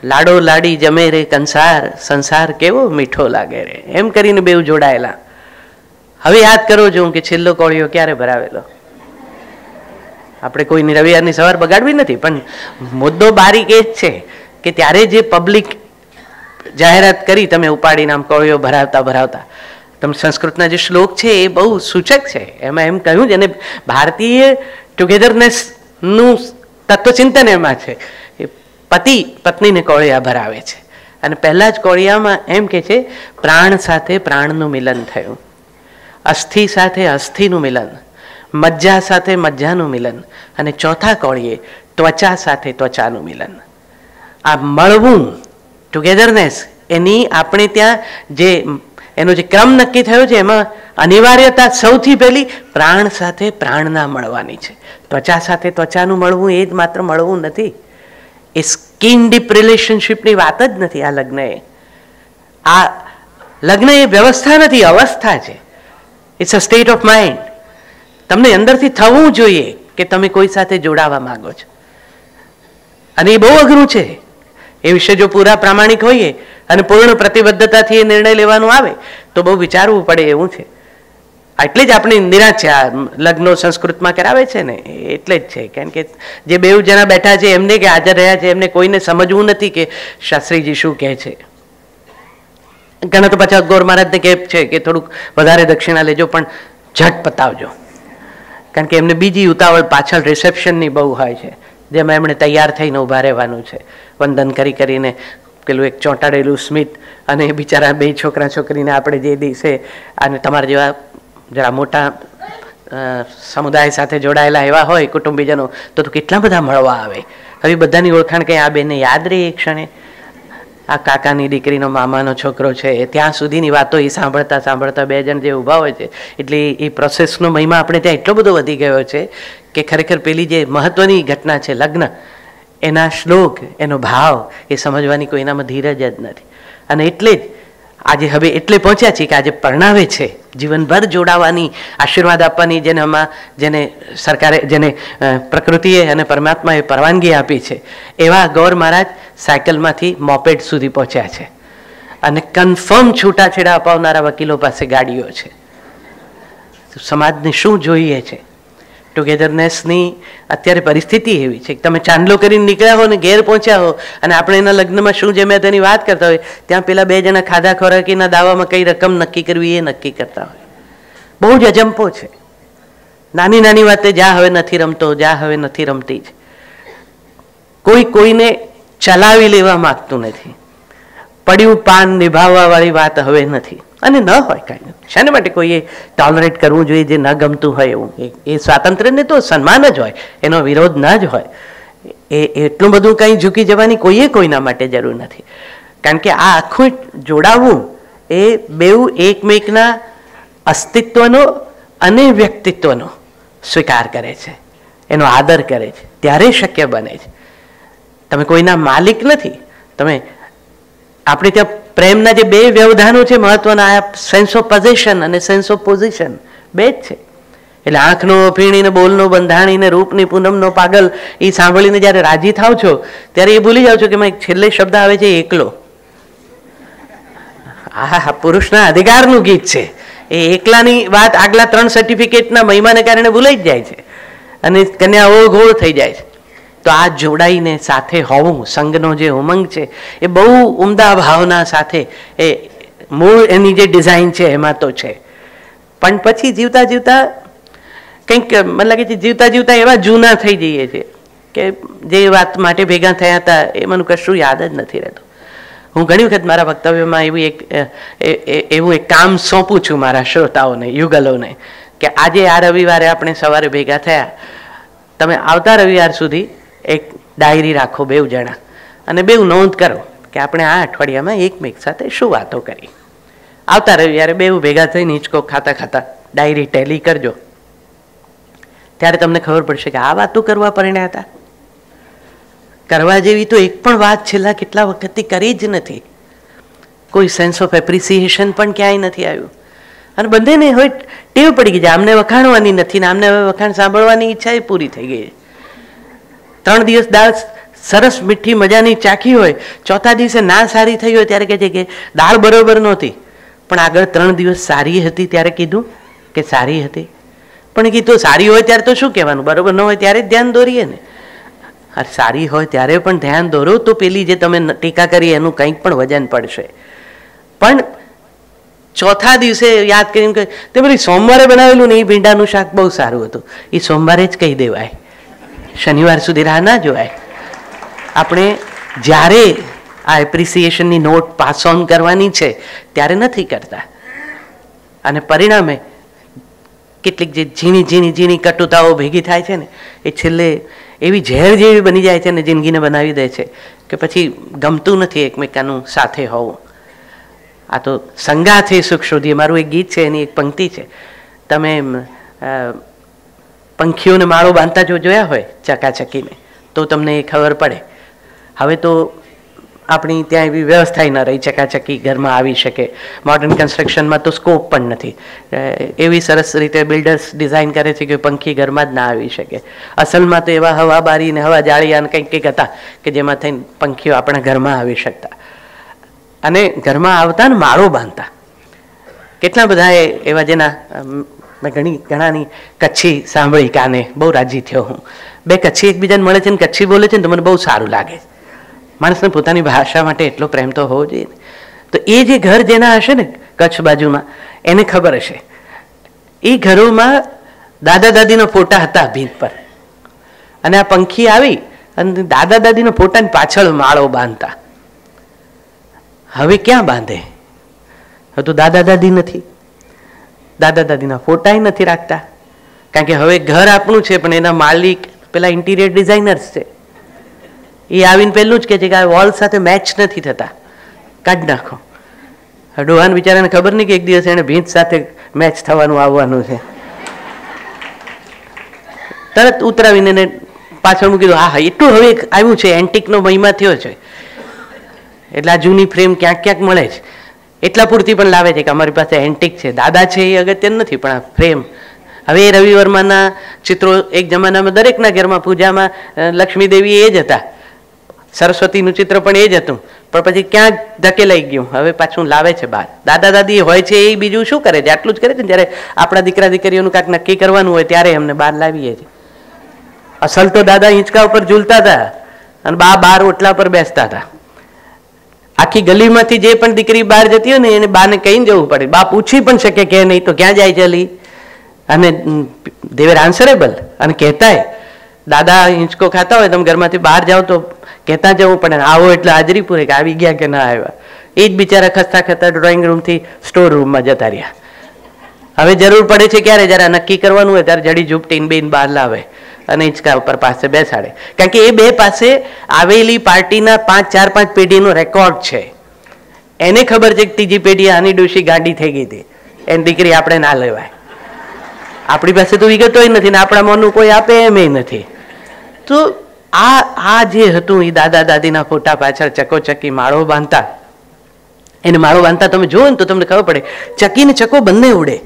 લાડો લાડી જમે રે કંસાર, સંસાર કેવો મીઠો લાગે રે, એમ કરીને બેઉ જોડાયેલા. હવે યાદ કરો છું કે છેલ્લો કોળિયો ક્યારે ભરાવેલો. આપણે કોઈની રવિવારની સવાર બગાડવી નથી, પણ મુદ્દો બારીક એ જ છે કે ત્યારે જે પબ્લિક જાહેરાત કરી, તમે ઉપાડીને આમ કોળિયો ભરાવતા ભરાવતા, તમે સંસ્કૃતના જે શ્લોક છે એ બહુ સૂચક છે. એમાં એમ કહ્યું છે, અને ભારતીય ટુગેધરનેસનું તત્વચિંતન એમાં છે. પતિ પત્નીને કોળિયા ભરાવે છે, અને પહેલા જ કોળિયામાં એમ કે છે પ્રાણ સાથે પ્રાણનું મિલન થયું, અસ્થિ સાથે અસ્થિનું મિલન, મજ્જા સાથે મજ્જાનું મિલન, અને ચોથા કોળીએ ત્વચા સાથે ત્વચાનું મિલન. આ મળવું, ટુગેધરનેસ, એની આપણે ત્યાં જે એનો જે ક્રમ નક્કી થયો છે એમાં અનિવાર્યતા સૌથી પહેલી પ્રાણ સાથે પ્રાણના મળવાની છે. ત્વચા સાથે ત્વચાનું મળવું એ જ માત્ર મળવું નથી, એ સ્કિન ડીપ રિલેશનશીપની વાત જ નથી. આ લગ્ન એ વ્યવસ્થા નથી, અવસ્થા છે. It's a state of mind. તમને અંદરથી થવું જોઈએ કે તમે કોઈ સાથે જોડાવા માંગો છો, અને એ બહુ અઘરું છે. એ વિશે જો પૂરા પ્રામાણિક હોઈએ અને પૂર્ણ પ્રતિબદ્ધતાથી એ નિર્ણય લેવાનો આવે તો બહુ વિચારવું પડે એવું છે. એટલે જ આપણી નિરાશ છે. આ લગ્નો સંસ્કૃતમાં કરાવે છે ને એટલે જ છે, કારણ કે જે બેઉ જણા બેઠા છે એમને કે હાજર રહ્યા છે એમને કોઈને સમજવું નથી કે શાસ્ત્રીજી શું કહે છે. ઘણા તો પાછા ગોર મહારાજને કહે છે કે થોડુંક વધારે દક્ષિણા લેજો પણ ઝટ પતાવજો, કારણ કે એમને બીજી ઉતાવળ પાછળ રિસેપ્શનની બહુ હોય છે, જેમાં એમણે તૈયાર થઈને ઊભા રહેવાનું છે, વંદન કરી કરીને પેલું એક ચોંટાડેલું સ્મિત, અને બિચારા બે છોકરા છોકરીને આપણે જે દિવસે અને તમારા જેવા જરા મોટા સમુદાય સાથે જોડાયેલા એવા હોય કુટુંબીજનો તો કેટલા બધા મળવા આવે. હવે બધાની ઓળખાણ કંઈ આ બેને યાદ રહી એ ક્ષણે, આ કાકાની દીકરીનો મામાનો છોકરો છે, ત્યાં સુધીની વાતો એ સાંભળતા સાંભળતા બે જણ જે ઊભા હોય છે, એટલે એ પ્રોસેસનો મહિમા આપણે ત્યાં એટલો બધો વધી ગયો છે કે ખરેખર પેલી જે મહત્વની ઘટના છે લગ્ન, એના શ્લોક, એનો ભાવ એ સમજવાની કોઈનામાં ધીરજ જ નથી. અને એટલે જ આજે હવે એટલે પહોંચ્યા છીએ કે આજે પરણાવે છે, જીવનભર જોડાવાની, આશીર્વાદ આપવાની જેને સરકારે, જેને પ્રકૃતિએ અને પરમાત્માએ પરવાનગી આપી છે, એવા ગૌર મહારાજ સાયકલમાંથી મોપેડ સુધી પહોંચ્યા છે, અને કન્ફર્મ છૂટાછેડા અપાવનારા વકીલો પાસે ગાડીઓ છે. સમાજને શું જોઈએ છે? ટુગેધરનેસની અત્યારે પરિસ્થિતિ એવી છે કે તમે ચાંદલો કરીને નીકળ્યા હો ને ઘેર પહોંચ્યા હો, અને આપણે એના લગ્નમાં શું જમ્યા તેની વાત કરતા હોય, ત્યાં પેલા બે જણા ખાધા ખોરાકીના દાવામાં કઈ રકમ નક્કી કરવી એ નક્કી કરતા હોય. બહુ જ અજંપો છે. નાની નાની વાતે જા હવે નથી રમતો, જા હવે નથી રમતી જ. કોઈ કોઈને ચલાવી લેવા માંગતું નથી. પડ્યું પાન નિભાવવા વાળી વાત હવે નથી, અને ન હોય કાંઈ. શાના માટે કોઈએ ટોલરેટ કરવું જોઈએ જે ન ગમતું હોય એવું? એ સ્વાતંત્ર્યને તો સન્માન જ હોય, એનો વિરોધ ન જ હોય. એટલું બધું કંઈ ઝૂકી જવાની કોઈના માટે જરૂર નથી, કારણ કે આ આખું જોડાવું એ બેઉ એકમેકના અસ્તિત્વનો અને વ્યક્તિત્વનો સ્વીકાર કરે છે, એનો આદર કરે છે, ત્યારે શક્ય બને છે. તમે કોઈના માલિક નથી. તમે આપણે ત્યાં પ્રેમના જે બે વ્યવધાનો છે મહત્વના, આ સેન્સ ઓફ પોઝેશન અને સેન્સ ઓફ પોઝિશન બે જ છે. એટલે આંખનો અફીણીને બોલનો બંધાણીને રૂપની પૂનમનો પાગલ એ સાંભળીને જ્યારે રાજી થાવ છો ત્યારે એ ભૂલી જાઓ છો કે છેલ્લે શબ્દ આવે છે એકલો. આ પુરુષના અધિકારનું ગીત છે. એ એકલાની વાત આગલા 3 સર્ટિફિકેટના મહિમાને કારણે ભૂલાઈ જ જાય છે, અને કન્યા ઓઘોળ થઈ જાય છે. તો આ જોડાઈને સાથે હોવું, સંઘનો જે ઉમંગ છે એ બહુ ઉમદા ભાવના સાથે, એ મૂળ એની જે ડિઝાઇન છે એમાં તો છે. પણ પછી જીવતા જીવતા કંઈક મને લાગે છે જીવતા જીવતા એવા જૂના થઈ જઈએ છીએ કે જે વાત માટે ભેગા થયા હતા એ મને કશું યાદ જ નથી રહેતું. હું ઘણી વખત મારા વક્તવ્યમાં એવું એક કામ સોંપું છું મારા શ્રોતાઓને, યુગલોને, કે આજે આ રવિવારે આપણે સવારે ભેગા થયા, તમે આવતા રવિવાર સુધી એક ડાયરી રાખો બેઉ જણા, અને બેઉ નોંધ કરો કે આપણે આ અઠવાડિયામાં એકમેક સાથે શું વાતો કરી. આવતા રવિવારે બેઉ ભેગા થઈને હિંચકો ખાતા ખાતા ડાયરી ટેલી કરજો, ત્યારે તમને ખબર પડશે કે આ વાતો કરવા પરિણ્યા હતા. કરવા જેવી તો એક પણ વાત છેલ્લા કેટલા વખતથી કરી જ નથી. કોઈ સેન્સ ઓફ એપ્રિસિએશન પણ ક્યાંય નથી આવ્યું, અને બંનેને હવે ટેવ પડી ગઈ છે. આમને વખાણવાની નથી ને આમને હવે વખાણ સાંભળવાની ઈચ્છા એ પૂરી થઈ ગઈ. 3 દિવસ દાળ સરસ મીઠી મજાની ચાખી હોય, ચોથા દિવસે ના સારી થઈ હોય ત્યારે કહે છે કે દાળ બરોબર નહોતી, પણ આગળ 3 દિવસ સારી હતી ત્યારે કીધું કે સારી હતી. પણ કીધું સારી હોય ત્યારે તો શું કહેવાનું, બરોબર ન હોય ત્યારે જ ધ્યાન દોરીએ ને. સારી હોય ત્યારે પણ ધ્યાન દોરો તો પેલી જે તમે ટીકા કરી એનું કંઈક પણ વજન પડશે. પણ ચોથા દિવસે યાદ કરીને કે તે પેલી સોમવારે બનાવેલું ને એ ભીંડાનું શાક બહુ સારું હતું, એ સોમવારે જ કહી દેવાય, શનિવાર સુધી રાહ ના જોવાય. આપણે જ્યારે આ એપ્રિસિએશનની નોટ પાસ ઓન કરવાની છે ત્યારે નથી કરતા, અને પરિણામે કેટલીક જે ઝીણી ઝીણી ઝીણી કટુતાઓ ભેગી થાય છે ને એ છેલ્લે એવી ઝેર જેવી બની જાય છે ને જિંદગીને બનાવી દે છે કે પછી ગમતું નથી એકમેકાનું સાથે હોવું. આ તો સંગાથે સુખ શોધીએ મારું એક ગીત છે, એની એક પંક્તિ છે. તમે પંખીઓને માળો બાંધતા જો જોયા હોય ચકાચકીને તો તમને એ ખબર પડે. હવે તો આપણી ત્યાં એવી વ્યવસ્થા ન રહી ચકાચકી ઘરમાં આવી શકે. મોડર્ન કન્સ્ટ્રક્શનમાં તો સ્કોપ પણ નથી. એવી સરસ રીતે બિલ્ડર્સ ડિઝાઇન કરે છે કે પંખી ઘરમાં જ ના આવી શકે. અસલમાં તો એવા હવા બારી ને હવા જાળિયા કંઈક કંઈક હતા કે જેમાં થઈને પંખીઓ આપણા ઘરમાં આવી શકતા, અને ઘરમાં આવતા ને માળો બાંધતા. કેટલા બધા એવા જેના મેં ઘણાની કચ્છી સાંભળી કાને બહુ રાજી થયો હું. 2 કચ્છી એકબીજાને મળે છે ને કચ્છી બોલે છે ને તો મને બહુ સારું લાગે. માણસને પોતાની ભાષા માટે એટલો પ્રેમ તો હોવો જોઈએ ને. તો એ જે ઘર જેના હશે ને કચ્છ બાજુમાં એને ખબર હશે, એ ઘરોમાં દાદા દાદીના ફોટા હતા ભીંત પર, અને આ પંખી આવી અને દાદા દાદીના ફોટાની પાછળ માળો બાંધતા. હવે ક્યાં બાંધે? હવે તો દાદા દાદી નથી, દાદા દાદીના ફોટા નથી રાખતા, કારણ કે હવે ઘર આપણું છે પણ એના માલિક પેલા ઇન્ટિરિયર ડિઝાઇનર્સ છે. એ આવીને પહેલું જ કહે છે કે આ વોલ સાથે મેચ નથી થતા, કાઢી નાખો. ડોહાન બિચારાને ખબર નહીં કે એક દિવસ એને ભીંત સાથે મેચ થવાનું આવવાનું છે. તરત ઉતરાવીને એને પાછળ મૂકી દો. હા એટલું હવે આવ્યું છે, એન્ટિકનો મહિમા થયો છે એટલે આ જૂની ફ્રેમ ક્યાંક ક્યાંક મળે છે, એટલા પૂરતી પણ લાવે છે કે અમારી પાસે એન્ટિક છે. દાદા છે એ અગત્યનું નથી, પણ આ ફ્રેમ. હવે એ રવિ વર્માના ચિત્રો એક જમાનામાં દરેકના ઘરમાં પૂજામાં લક્ષ્મી દેવી એ જ હતા, સરસ્વતીનું ચિત્ર પણ એ જ હતું, પણ પછી ક્યાં ધકેલાઈ ગયું, હવે પાછું લાવે છે બહાર. દાદા દાદી હોય છે એ બીજું શું કરે છે, આટલું જ કરે છે. જ્યારે આપણા દીકરા દીકરીઓનું કાંઈક નક્કી કરવાનું હોય ત્યારે એમને બહાર લાવીએ છીએ. અસલ તો દાદા હિંચકા ઉપર ઝૂલતા હતા અને બા બહાર ઓટલા પર બેસતા હતા. આખી ગલીમાંથી જે પણ દીકરી બહાર જતી હોય ને એને બાને કહીને જવું પડે. બા પૂછી પણ શકે કે નહીં તો ક્યાં જાય ચલી, અને દે વેર આન્સરેબલ. અને કહેતાય દાદા હિંચકો ખાતા હોય તમે ઘરમાંથી બહાર જાઓ તો કહેતા જવું પડે, આવો એટલે હાજરી પૂરે કે આવી ગયા કે ના આવ્યા. એ જ બિચારા ખસતા ખસતા ડ્રોઈંગ રૂમથી સ્ટોર રૂમમાં જતા રહ્યા. હવે જરૂર પડે છે ક્યારે, જરા નક્કી કરવાનું હોય ત્યારે જડી ઝૂપટીને બેન બહાર લાવે અને હિંચકા ઉપર પાસે બેસાડે, કારણ કે એ બે પાસે આવેલી પાર્ટીના 4-5 પેઢીનો રેકોર્ડ છે. એને ખબર છે કે ત્રીજી પેઢી આની ડોશી ગાંડી થઈ ગઈ હતી, એની દીકરી આપણે ના લેવાય. આપણી પાસે તો વિગતો નથી ને આપણા મનનું કોઈ આપે એમ નથી. તો આ જે હતું એ દાદા દાદીના ફોટા પાછળ ચકોચકી માળો બાંધતા. એને માળો બાંધતા તમે જુઓ ને તો તમને ખબર પડે ચકી ને ચકો બંને ઉડે,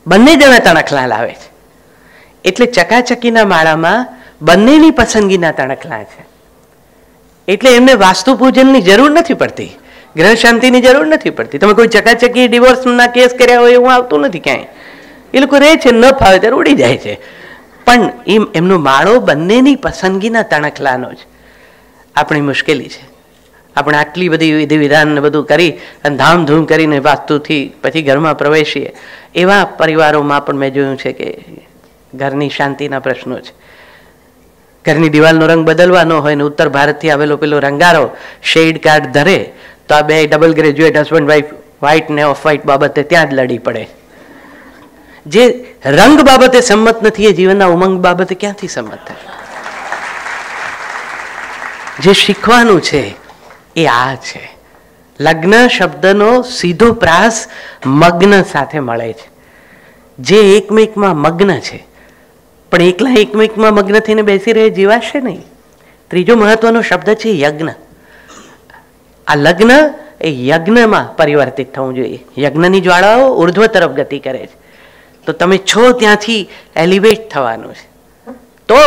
બંને જણા તણખલા લાવે છે. એટલે ચકાચકીના માળામાં બંનેની પસંદગીના તણખલા છે. એટલે એમને વાસ્તુ પૂજનની જરૂર નથી પડતી, ગ્રહ શાંતિની જરૂર નથી પડતી. તમે કોઈ ચકાચકી ડિવોર્સના કેસ કર્યા હોય એવું આવતું નથી ક્યાંય. એ લોકો રહે છે, ન ફાવે ત્યારે ઉડી જાય છે, પણ એમનો માળો બંનેની પસંદગીના તણખલાનો જ. આપણી મુશ્કેલી છે, આપણે આટલી બધી વિધિ વિધાન ને બધું કરી અને ધામધૂમ કરીને વાસ્તુથી પછી ઘરમાં પ્રવેશીએ. એવા પરિવારોમાં પણ મેં જોયું છે કે ઘરની શાંતિના પ્રશ્નો છે. ઘરની દિવાલનો રંગ બદલવાનો હોય ને ઉત્તર ભારતથી આવેલો પેલો રંગારો શેડ કાર્ડ ધરે તો આ બે double graduate husband wife white ને ઓફ વ્હાઇટ બાબતે ત્યાં જ લડી પડે. જે રંગ બાબતે સંમત નથી એ જીવનના ઉમંગ બાબતે ક્યાંથી સંમત થાય? જે શીખવાનું છે એ આ છે. લગ્ન શબ્દનો સીધો પ્રાસ મગ્ન સાથે મળે છે. જે એકમેકમાં મગ્ન છે પણ એકલા એકમેકમાં મગ્ન થઈને બેસી રહે જીવાશે નહીં. ત્રીજો મહત્વનો શબ્દ છે યજ્ઞ. આ લગ્ન એ યજ્ઞમાં પરિવર્તિત થવું જોઈએ. યજ્ઞની જ્વાળાઓ ઉર્ધ્વ તરફ ગતિ કરે છે, તો તમે છો ત્યાંથી એલિવેટ થવાનું છે. તો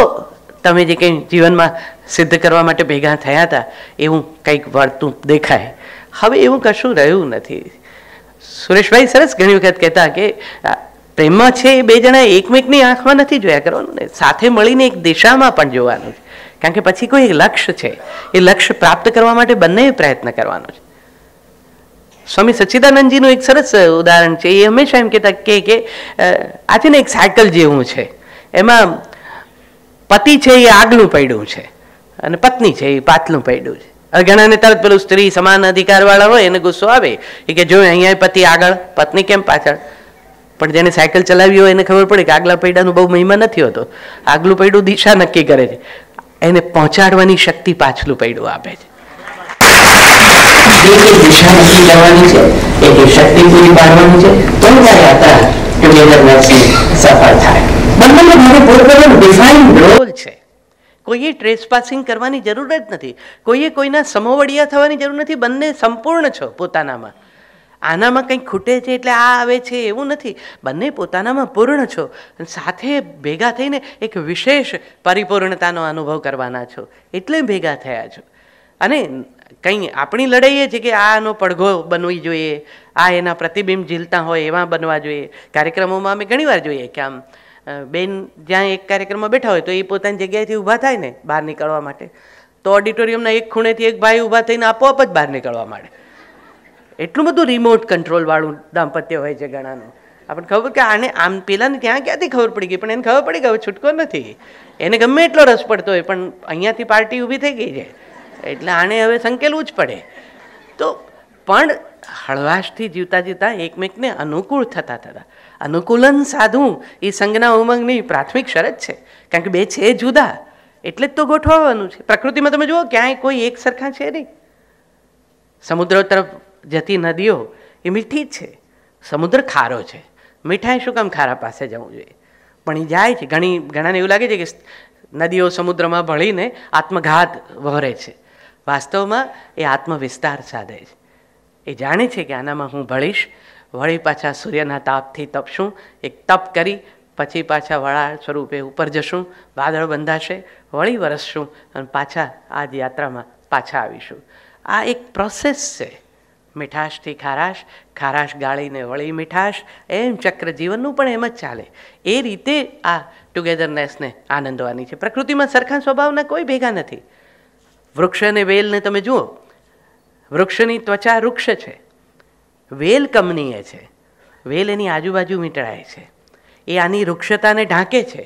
તમે જે કંઈ જીવનમાં સિદ્ધ કરવા માટે ભેગા થયા હતા એવું કંઈક વર્તું દેખાય. હવે એવું કશું રહ્યું નથી. સુરેશભાઈ સરસ ઘણી વખત કહેતા કે પ્રેમમાં છે એ બે જણા એકમેકની આંખમાં નથી જોયા કરવાનું ને, સાથે મળીને એક દિશામાં પણ જોવાનું છે. કારણ કે પછી કોઈ એક લક્ષ્ય છે, એ લક્ષ્ય પ્રાપ્ત કરવા માટે બંને પ્રયત્ન કરવાનો છે. સ્વામી સચ્ચિદાનંદજીનું એક સરસ ઉદાહરણ છે. એ હંમેશા એમ કહેતા કે આ છે ને એક સાયકલ જેવું છે, એમાં પતિ છે એ આગલું પડ્યું છે અને પત્ની છે એ પાછલું પડ્યું છે. હવે ઘણાને તરત પેલું સ્ત્રી સમાન અધિકાર વાળા હોય એને ગુસ્સો આવે એ કે જો અહીંયા પતિ આગળ પત્ની કેમ પાછળ. પણ જેને સાયકલ ચલાવી હોય એને ખબર પડે કે આગલા પૈડાનું બહુ મહિમા નથી હોતો. આગલું પૈડું દિશા નક્કી કરે છે, એને પહોંચાડવાની શક્તિ પાછલું પૈડું આપે છે. દિશા નક્કી કરવાની છે, એક શક્તિ પૂરી પાડવાની છે, તો યાત્રા સફળ થાય. બંનેનો મારો પોતાનો ડિફાઇન્ડ રોલ છે. કોઈએ ટ્રેસપાસિંગ કરવાની જરૂર જ નથી, કોઈએ કોઈના સમોવડિયા થવાની જરૂર નથી. બંને સંપૂર્ણ છો પોતાનામાં. આનામાં કંઈક ખૂટે છે એટલે આ આવે છે એવું નથી. બંને પોતાનામાં પૂર્ણ છો, સાથે ભેગા થઈને એક વિશેષ પરિપૂર્ણતાનો અનુભવ કરવાના છો, એટલે ભેગા થયા છો. અને કંઈ આપણી લડાઈ એ છે કે આનો પડઘો બનવી જોઈએ, આ એના પ્રતિબિંબ ઝીલતા હોય એવા બનવા જોઈએ. કાર્યક્રમોમાં અમે ઘણીવાર જોઈએ કે આમ બેન જ્યાં એક કાર્યક્રમમાં બેઠા હોય તો એ પોતાની જગ્યાએથી ઊભા થાય ને બહાર નીકળવા માટે, તો ઓડિટોરિયમના એક ખૂણેથી એક ભાઈ ઊભા થઈને આપોઆપ જ બહાર નીકળવા માંડે. એટલું બધું રિમોટ કંટ્રોલવાળું દાંપત્ય હોય છે ઘણાનું. આપણને ખબર કે આને આમ પેલાને ત્યાં ક્યાંથી ખબર પડી ગઈ, પણ એને ખબર પડી કે હવે છૂટકો નથી. એને ગમે એટલો રસ પડતો હોય પણ અહીંયાથી પાર્ટી ઊભી થઈ ગઈ છે એટલે આને હવે સંકેલવું જ પડે. તો પણ હળવાશથી જીવતા જીવતા એકમેકને અનુકૂળ થતા થતા અનુકૂલન સાધવું એ સંજ્ઞા ઉમંગની પ્રાથમિક શરત છે. કારણ કે બે છે જુદા એટલે જ તો ગોઠવવાનું છે. પ્રકૃતિમાં તમે જુઓ ક્યાંય કોઈ એક સરખા છે નહીં. સમુદ્ર તરફ જતી નદીઓ એ મીઠી જ છે, સમુદ્ર ખારો છે. મીઠાઈ શું કામ ખારા પાસે જવું જોઈએ? પણ એ જાય છે. ઘણાને એવું લાગે છે કે નદીઓ સમુદ્રમાં ભળીને આત્મઘાત વહોરે છે. વાસ્તવમાં એ આત્મવિસ્તાર સાધે છે. એ જાણે છે કે આનામાં હું ભળીશ, વળી પાછા સૂર્યના તાપથી તપશું, એક તપ કરી પછી પાછા વરાળ સ્વરૂપે ઉપર જશું, વાદળ બંધાશે, વળી વરસશું અને પાછા આ જ યાત્રામાં પાછા આવીશું. આ એક પ્રોસેસ છે. મીઠાશથી ખારાશ, ખારાશ ગાળીને વળી મીઠાશ, એમ ચક્ર જીવનનું પણ એમ જ ચાલે. એ રીતે આ ટુગેધરનેસને આનંદવાની છે. પ્રકૃતિમાં સરખા સ્વભાવના કોઈ ભેગા નથી. વૃક્ષ અને વેલને તમે જુઓ, વૃક્ષની ત્વચા વૃક્ષ છે, વેલ કમનીય છે. વેલ એની આજુબાજુ મીટળાય છે, એ આની વૃક્ષતાને ઢાંકે છે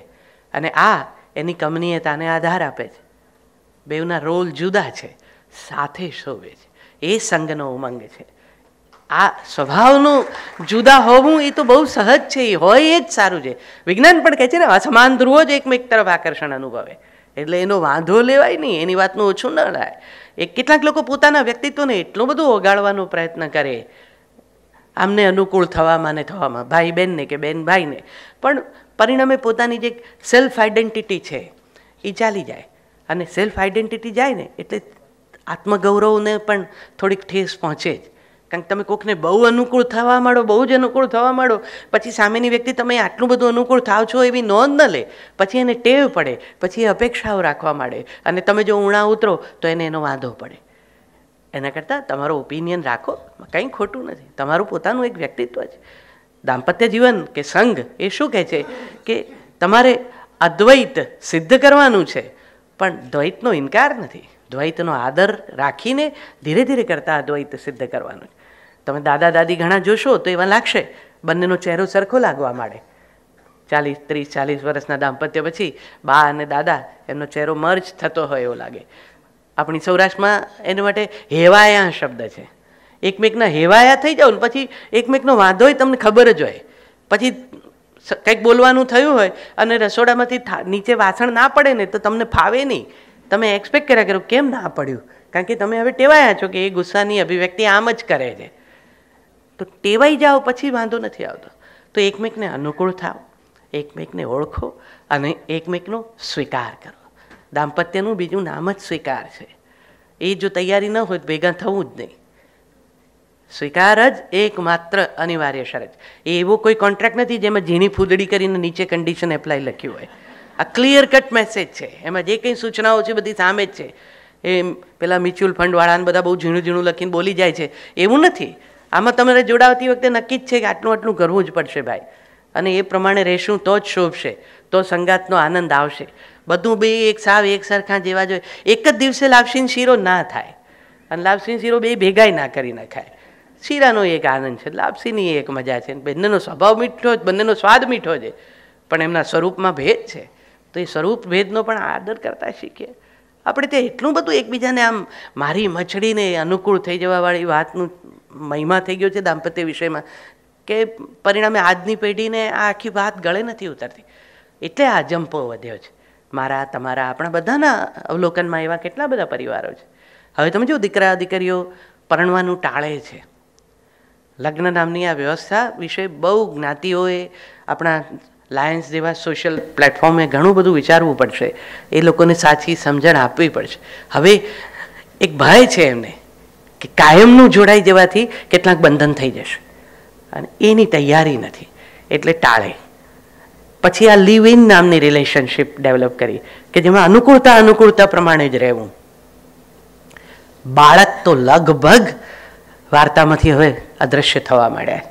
અને આ એની કમનીયતાને આધાર આપે છે. બેઉના રોલ જુદા છે, સાથે શોભે છે. એ સંગનો ઉમંગ છે. આ સ્વભાવનું જુદા હોવું એ તો બહુ સહજ છે, એ હોય એ જ સારું છે. વિજ્ઞાન પણ કહે છે ને અસમાન ધ્રુવો જ એકમેક તરફ આકર્ષણ અનુભવે, એટલે એનો વાંધો લેવાય નહીં, એની વાતનું ઓછું ન થાય. કેટલાક લોકો પોતાના વ્યક્તિત્વને એટલું બધું ઓગાળવાનો પ્રયત્ન કરે, આમને અનુકૂળ થવામાં ને થવામાં, ભાઈ બહેનને કે બેન ભાઈને, પણ પરિણામે પોતાની જે સેલ્ફ આઈડેન્ટિટી છે એ ચાલી જાય. અને સેલ્ફ આઈડેન્ટિટી જાય ને એટલે આત્મગૌરવને પણ થોડીક ઠેસ પહોંચે જ. કારણ કે તમે કોઈકને બહુ અનુકૂળ થવા માંડો, બહુ જ અનુકૂળ થવા માંડો, પછી સામેની વ્યક્તિ તમે આટલું બધું અનુકૂળ થાવ છો એવી નોંધ ન લે, પછી એને ટેવ પડે, પછી એ અપેક્ષાઓ રાખવા માંડે અને તમે જો ઊણા ઉતરો તો એને એનો વાંધો પડે. એના કરતાં તમારો ઓપિનિયન રાખો, કંઈ ખોટું નથી. તમારું પોતાનું એક વ્યક્તિત્વ છે. દાંપત્ય જીવન કે સંઘ એ શું કહે છે કે તમારે અદ્વૈત સિદ્ધ કરવાનું છે, પણ દ્વૈતનો ઇનકાર નથી. દ્વૈતનો આદર રાખીને ધીરે ધીરે કરતાં અદ્વૈત સિદ્ધ કરવાનું. તમે દાદા દાદી ઘણા જોશો તો એવા લાગશે, બંનેનો ચહેરો સરખો લાગવા માંડે. 30-40 વર્ષના દાંપત્ય પછી બા અને દાદા એમનો ચહેરો મર્જ થતો હોય એવો લાગે. આપણી સૌરાષ્ટ્રમાં એને માટે હેવાયા શબ્દ છે. એકમેકના હેવાયા થઈ જાવ ને પછી એકમેકનો વાંધો હોય તમને ખબર જ હોય. પછી કંઈક બોલવાનું થયું હોય અને રસોડામાંથી નીચે વાસણ ના પડે ને તો તમને ફાવે નહીં. તમે એક્સપેક્ટ કર્યા કરો કેમ ના પડ્યું, કારણ કે તમે હવે ટેવાયા છો કે એ ગુસ્સાની અભિવ્યક્તિ આમ જ કરે છે. તો ટેવાઈ જાઓ પછી વાંધો નથી આવતો. તો એકમેકને અનુકૂળ થાવ, એકમેકને ઓળખો અને એકમેકનો સ્વીકાર કરો. દાંપત્યનું બીજું નામ જ સ્વીકાર છે. એ જો તૈયારી ન હોય તો ભેગા થવું જ નહીં. સ્વીકાર જ એકમાત્ર અનિવાર્ય શરત. એ એવો કોઈ કોન્ટ્રાક્ટ નથી જેમાં ઝીણી ફૂદડી કરીને નીચે કન્ડિશન એપ્લાય લખ્યું હોય. આ ક્લિયર કટ મેસેજ છે. એમાં જે કંઈ સૂચનાઓ છે બધી સામે જ છે. એ પેલા મ્યુચ્યુઅલ ફંડવાળાને બધા બહુ ઝીણું ઝીણું લખીને બોલી જાય છે, એવું નથી. આમાં તમારે જોડાવતી વખતે નક્કી જ છે કે આટલું આટલું કરવું જ પડશે ભાઈ, અને એ પ્રમાણે રહેશું તો જ શોભશે, તો સંગાતનો આનંદ આવશે. બધું બે એક સરખા જેવા જોઈએ. એક જ દિવસે લાપસીનો શીરો ના થાય, અને લાપસીનો શીરો બે ભેગાય ના કરી નખાય. શીરાનો એક આનંદ છે, લાપસીની એક મજા છે. બંનેનો સ્વભાવ મીઠો જ, બંનેનો સ્વાદ મીઠો છે, પણ એમના સ્વરૂપમાં ભેદ છે. તો એ સ્વરૂપ ભેદનો પણ આદર કરતા શીખીએ આપણે. તે એટલું બધું એકબીજાને આમ મારી મચડીને અનુકૂળ થઈ જવાવાળી વાતનું મહિમા થઈ ગયો છે દાંપત્ય વિષયમાં, કે પરિણામે આજની પેઢીને આ આખી વાત ગળે નથી ઉતરતી. એટલે આ જંપો વધ્યો છે. મારા, તમારા, આપણા બધાના અવલોકનમાં એવા કેટલા બધા પરિવારો છે. હવે તમે જો દીકરા દીકરીઓ પરણવાનું ટાળે છે. લગ્ન નામની આ વ્યવસ્થા વિશે બહુ જ્ઞાતિઓએ, આપણા લાયન્સ જેવા સોશિયલ પ્લેટફોર્મે ઘણું બધું વિચારવું પડશે. એ લોકોને સાચી સમજણ આપવી પડશે. હવે એક ભય છે એમને કે કાયમનું જોડાઈ જવાથી કેટલાક બંધન થઈ જશે, અને એની તૈયારી નથી એટલે ટાળે. પછી આ લીવ ઇન નામની રિલેશનશિપ ડેવલપ કરી કે જેમાં અનુકૂળતા પ્રમાણે જ રહેવું. બાળક તો લગભગ વાર્તામાંથી હવે અદૃશ્ય થવા માંડ્યા.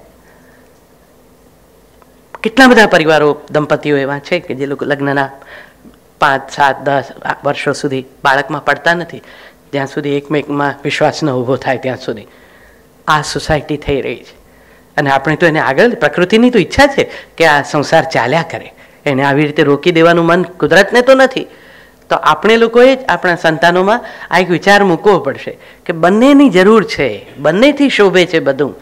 કેટલા બધા પરિવારો, દંપતીઓ એવા છે કે જે લોકો લગ્નના 5, 7, 10 વર્ષો સુધી બાળકમાં પડતા નથી, જ્યાં સુધી એકમેકમાં વિશ્વાસ ન ઊભો થાય ત્યાં સુધી. આ સોસાયટી થઈ રહી છે. અને આપણે તો એને આગળ, પ્રકૃતિની તો ઈચ્છા છે કે આ સંસાર ચાલ્યા કરે, એને આવી રીતે રોકી દેવાનું મન કુદરતને તો નથી. તો આપણે લોકોએ જ આપણા સંતાનોમાં આ એક વિચાર મૂકવો પડશે કે બંનેની જરૂર છે, બંનેથી શોભે છે બધું.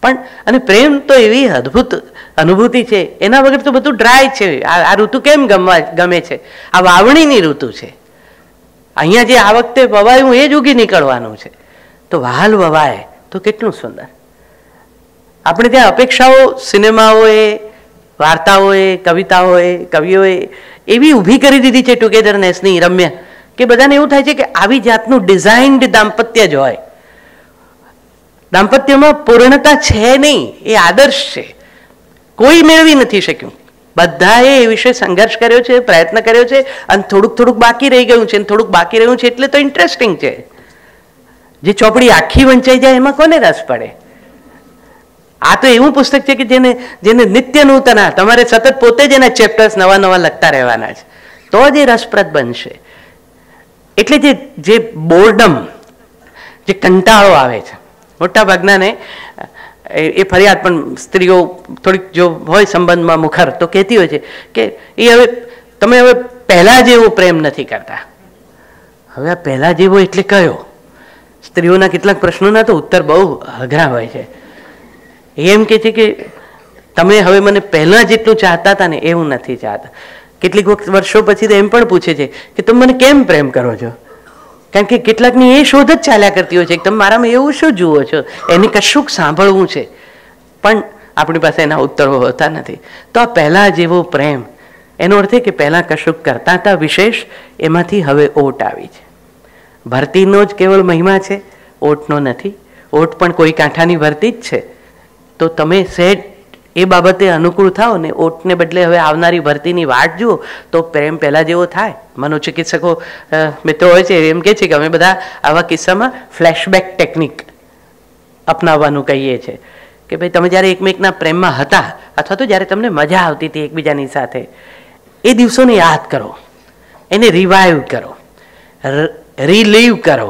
પણ અને પ્રેમ તો એવી અદ્ભુત અનુભૂતિ છે, એના વગર તો બધું ડ્રાય છે. આ ઋતુ કેમ ગમે છે? આ વાવણીની ઋતુ છે. અહીંયા જે આ વખતે વવાયું એ જ ઉગી નીકળવાનું છે. તો વહાલ વવાય તો કેટલું સુંદર. આપણે ત્યાં અપેક્ષાઓ સિનેમાઓએ, વાર્તાઓએ, કવિતાઓએ, કવિઓએ એવી ઊભી કરી દીધી છે ટુગેધરનેસની રમ્ય, કે બધાને એવું થાય છે કે આવી જાતનું ડિઝાઇન્ડ દાંપત્ય જ હોય. દાંપત્યમાં પૂર્ણતા છે નહીં, એ આદર્શ છે. કોઈ મેળવી નથી શક્યું. બધાએ એ વિશે સંઘર્ષ કર્યો છે, પ્રયત્ન કર્યો છે, અને થોડુંક બાકી રહી ગયું છે. થોડુંક બાકી રહ્યું છે એટલે તો ઇન્ટરેસ્ટિંગ છે. જે ચોપડી આખી વંચાઈ જાય એમાં કોને રસ પડે? આ તો એવું પુસ્તક છે કે જેને નિત્ય નૂતના, તમારે સતત પોતે જ એના ચેપ્ટર્સ નવા લખતા રહેવાના છે, તો જ એ રસપ્રદ બનશે. એટલે જે બોર્ડમ, જે કંટાળો આવે છે મોટા ભાગનાને, એ ફરિયાદ પણ સ્ત્રીઓ થોડીક જો હોય સંબંધમાં મુખર તો કહેતી હોય છે કે તમે હવે પહેલા જેવો પ્રેમ નથી કરતા. હવે આ પહેલા જેવો એટલે કયો? સ્ત્રીઓના કેટલાક પ્રશ્નોના તો ઉત્તર બહુ અઘરા હોય છે. એમ કે છે કે તમે હવે મને પહેલા જેટલું ચાહતા હતા ને એવું નથી ચાહતા. કેટલીક વખત વર્ષો પછી તો એમ પણ પૂછે છે કે તમે મને કેમ પ્રેમ કરો છો? કારણ કે કેટલાકની એ શોધ જ ચાલ્યા કરતી હોય છે કે તમે મારામાં એવું શું જુઓ છો, એને કશુંક સાંભળવું છે, પણ આપણી પાસે એના ઉત્તરો હોતા નથી. તો આ પહેલાં જેવો પ્રેમ, એનો અર્થ એ કે પહેલાં કશુંક કરતા હતા વિશેષ, એમાંથી હવે ઓટ આવી છે. ભરતીનો જ કેવળ મહિમા છે, ઓટનો નથી. ઓટ પણ કોઈ કાંઠાની ભરતી જ છે. તો તમે સેટ એ બાબતે અનુકૂળ થાઓ ને ઓટને બદલે હવે આવનારી ભરતીની વાટ જુઓ, તો પ્રેમ પહેલાં જેવો થાય. મનોચિકિત્સકો મિત્રો હોય છે એમ કહે છે કે અમે બધા આવા કિસ્સામાં ફ્લેશબેક ટેકનિક અપનાવવાનું કહીએ છીએ કે ભાઈ તમે જ્યારે એકમેકના પ્રેમમાં હતા, અથવા તો જ્યારે તમને મજા આવતી હતી એકબીજાની સાથે, એ દિવસોને યાદ કરો, એને રિવાઇવ કરો, રિલીવ કરો,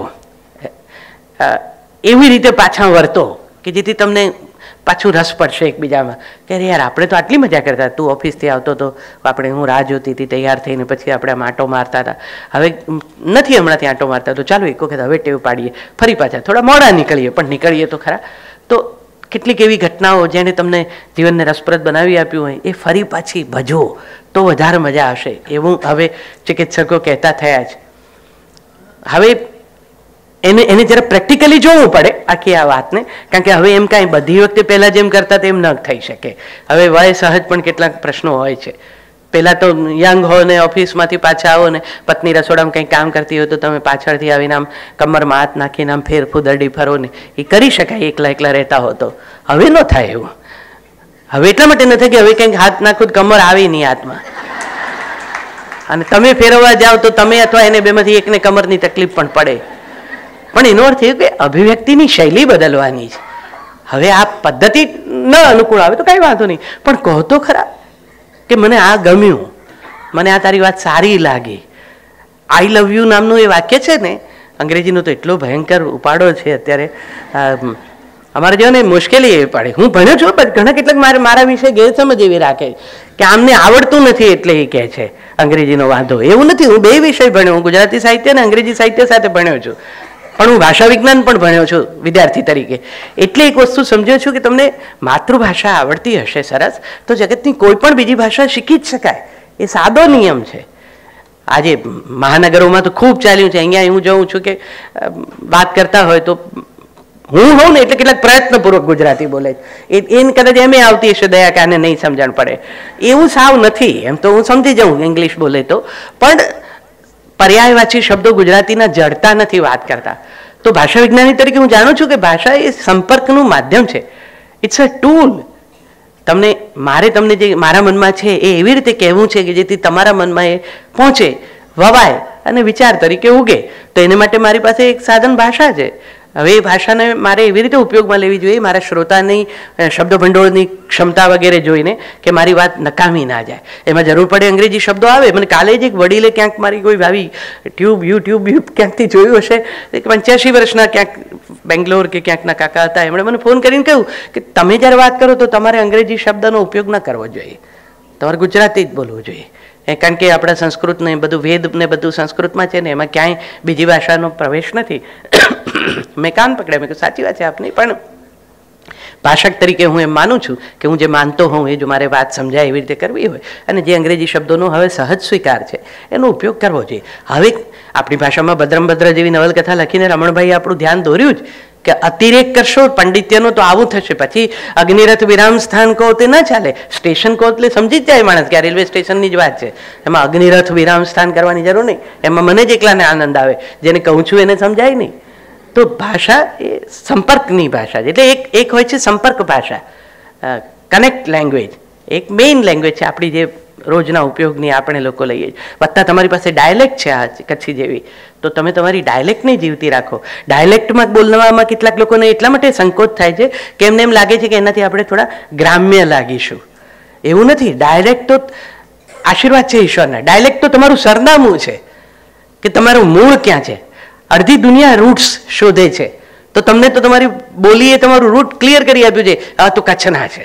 એવી રીતે પાછા વર્તો કે જેથી તમને પાછું રસ પડશે એકબીજામાં કે અરે યાર આપણે તો આટલી મજા કરતા, તું ઓફિસથી આવતો તો આપણે, હું રાહ જોતી હતી તૈયાર થઈને, પછી આપણે આમ આંટો મારતા હતા. હવે નથી હમણાંથી આંટો મારતા, તો ચાલો એક વખત હવે ટેવ પાડીએ, ફરી પાછા થોડા મોડા નીકળીએ, પણ નીકળીએ તો ખરા. તો કેટલીક એવી ઘટનાઓ જેને તમને જીવનને રસપ્રદ બનાવી આપ્યું હોય એ ફરી પાછી ભજો તો વધારે મજા આવશે, એવું હવે ચિકિત્સકો કહેતા થયા છે. હવે એને જરા પ્રેક્ટિકલી જોવું પડે આખી આ વાતને, કારણ કે હવે એમ કાંઈ બધી વખતે પહેલાં જેમ કરતા તેમ ન થઈ શકે. હવે વય સહજ પણ કેટલાક પ્રશ્નો હોય છે. પહેલાં તો યંગ હો ને ઓફિસમાંથી પાછા આવો ને પત્ની રસોડામાં કંઈક કામ કરતી હોય તો તમે પાછળથી આવીને આમ કમરમાં હાથ નાખીને આમ ફેરફૂદરડી ફરો ને, એ કરી શકાય એકલા રહેતા હો તો. હવે ન થાય એવું. હવે એટલા માટે ન થાય કે હવે કંઈક હાથ નાખું કમર આવી નહીં હાથમાં. અને તમે ફેરવવા જાઓ તો તમે અથવા એને બેમાંથી એકને કમરની તકલીફ પણ પડે. પણ એનો અર્થ એ કે અભિવ્યક્તિની શૈલી બદલવાની છે. હવે આ પદ્ધતિ ન અનુકૂળ આવે તો કાંઈ વાંધો નહીં, પણ કહો તો ખરા કે મને આ ગમ્યું, મને આ તારી વાત સારી લાગી. આઈ લવ યુ નામનું એ વાક્ય છે ને, અંગ્રેજીનો તો એટલો ભયંકર ઉપાડો છે અત્યારે. અમારે જેવાને મુશ્કેલી એવી પડે. હું ભણ્યો છું, પણ ઘણા કેટલાક મારા વિશે ગેરસમજ એવી રાખે કે આમને આવડતું નથી એટલે એ કહે છે અંગ્રેજીનો વાંધો. એવું નથી, હું બે વિષય ભણ્યો. હું ગુજરાતી સાહિત્ય અને અંગ્રેજી સાહિત્ય સાથે ભણ્યો છું, પણ હું ભાષા વિજ્ઞાન પણ ભણ્યો છું વિદ્યાર્થી તરીકે. એટલે એક વસ્તુ સમજ્યો છું કે તમને માતૃભાષા આવડતી હશે સરસ, તો જગતની કોઈ પણ બીજી ભાષા શીખી જ શકાય. એ સાદો નિયમ છે. આજે મહાનગરોમાં તો ખૂબ ચાલ્યું છે. અહીંયા હું જોઉં છું કે વાત કરતા હોય તો હું હોઉં ને એટલે કેટલાક પ્રયત્નપૂર્વક ગુજરાતી બોલે. એને કદાચ એમ આવતી હશે દયા કે આને નહીં સમજણ પડે. એવું સાવ નથી. એમ તો હું સમજી જાઉં ઇંગ્લિશ બોલે તો, પણ પર્યાયવાચી શબ્દો ગુજરાતીના જડતા નથી વાત કરતા. તો ભાષા વિજ્ઞાની તરીકે હું જાણું છું કે ભાષા એ સંપર્કનું માધ્યમ છે. It's a tool. મારે તમને જે મારા મનમાં છે એ એવી રીતે કહેવું છે કે જેથી તમારા મનમાં એ પહોંચે, વવાય અને વિચાર તરીકે ઉગે. તો એને માટે મારી પાસે એક સાધન ભાષા છે. હવે એ ભાષાને મારે એવી રીતે ઉપયોગમાં લેવી જોઈએ મારા શ્રોતાની શબ્દ ભંડોળની ક્ષમતા વગેરે જોઈને કે મારી વાત નકામી ના જાય. એમાં જરૂર પડે અંગ્રેજી શબ્દો આવે. મને કાલે જ એક વડીલે ક્યાંક મારી કોઈ આવી યુટ્યુબ ક્યાંકથી જોયું હશે, 85 વર્ષના ક્યાંક બેંગ્લોર કે ક્યાંકના કાકા હતા. એમણે મને ફોન કરીને કહ્યું કે તમે જ્યારે વાત કરો તો તમારે અંગ્રેજી શબ્દનો ઉપયોગ ન કરવો જોઈએ, તમારે ગુજરાતી જ બોલવું જોઈએ. કારણ કે આપણા સંસ્કૃતને બધું વેદ ને બધું સંસ્કૃતમાં છે ને, એમાં ક્યાંય બીજી ભાષાનો પ્રવેશ નથી. મેં કાન પકડ્યા. મેં કહ્યું સાચી વાત છે આપની, પણ ભાષક તરીકે હું એમ માનું છું કે હું જે માનતો હોઉં એ જો મારે વાત સમજાય એવી રીતે કરવી હોય અને જે અંગ્રેજી શબ્દોનો હવે સહજ સ્વીકાર છે એનો ઉપયોગ કરવો જોઈએ. હવે આપણી ભાષામાં ભદ્રમભદ્ર જેવી નવલકથા લખીને રમણભાઈએ આપણું ધ્યાન દોર્યું જ કે અતિરેક કરશો પંડિત્યનો તો આવું થશે. પછી અગ્નિરથ વિરામ સ્થાન કહો તે ના ચાલે. સ્ટેશન કહો એટલે સમજી જ જાય માણસ કે આ રેલવે સ્ટેશનની જ વાત છે. એમાં અગ્નિરથ વિરામ સ્થાન કરવાની જરૂર નહીં. એમાં મને જ એકલાને આનંદ આવે, જેને કહું છું એને સમજાય નહીં. તો ભાષા એ સંપર્કની ભાષા છે. એટલે એક હોય છે સંપર્ક ભાષા, કનેક્ટ લેંગ્વેજ. એક મેઇન લેંગ્વેજ છે આપણી જે રોજના ઉપયોગની આપણે લોકો લઈએ. વત્તા તમારી પાસે ડાયલેક્ટ છે આ કચ્છી જેવી, તો તમે તમારી ડાયલેક્ટને જીવતી રાખો. ડાયલેક્ટમાં બોલવામાં કેટલાક લોકોને એટલા માટે સંકોચ થાય છે કે એમને એમ લાગે છે કે એનાથી આપણે થોડા ગ્રામ્ય લાગીશું. એવું નથી. ડાયલેક્ટ તો આશીર્વાદ છે ઈશ્વરના. ડાયલેક્ટ તો તમારું સરનામું છે કે તમારું મૂળ ક્યાં છે. અડધી દુનિયા રૂટ્સ શોધે છે, તો તમને તો તમારી બોલીએ તમારું રૂટ ક્લિયર કરી આપ્યું છે. આ તો કચ્છના છે,